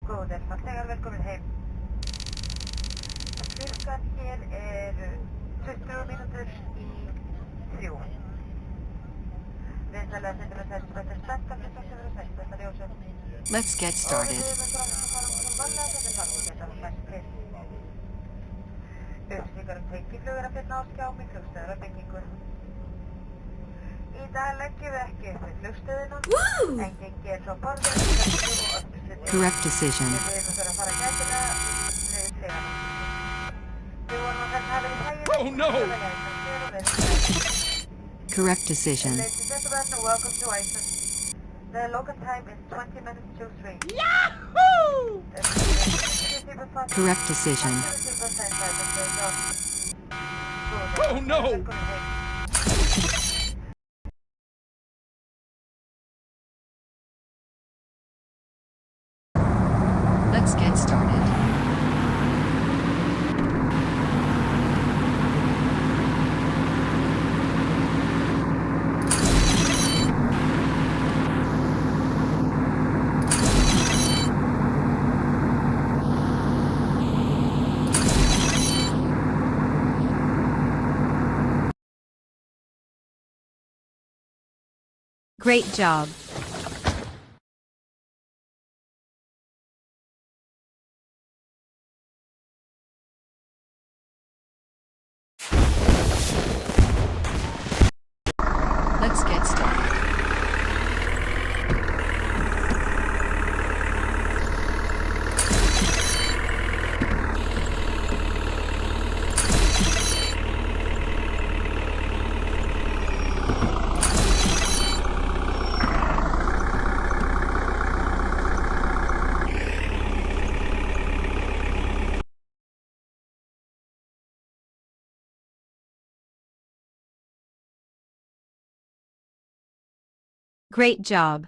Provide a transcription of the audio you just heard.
Góðir, fallegar velkomin heim. Klukkan hér er 20 mínútur í 3. Vinsalega setjum við þess betur spenntan við þess að vera sætt, þetta ljósum. Let's get started. Og við höfum fram að fara varlega þetta farið geta fæst til. Upplýsingar tengiflug er að finna á skjám í flugstöðar byggingu. Í dag leggjum við ekki upp við flugstöðina, en gengið frá borðinu og öllu. Correct decision. Við höfum fyrir að fara gætilega niður stigana. Við vorum að þetta hafi í hægir. Oh no! Correct decision. Ladies and gentlemen, welcome to Iceland. The local time is 20 minutes to 3. Yahoo! Correct decision. Oh no! Let's get started. Great job. Let's get started. Great job.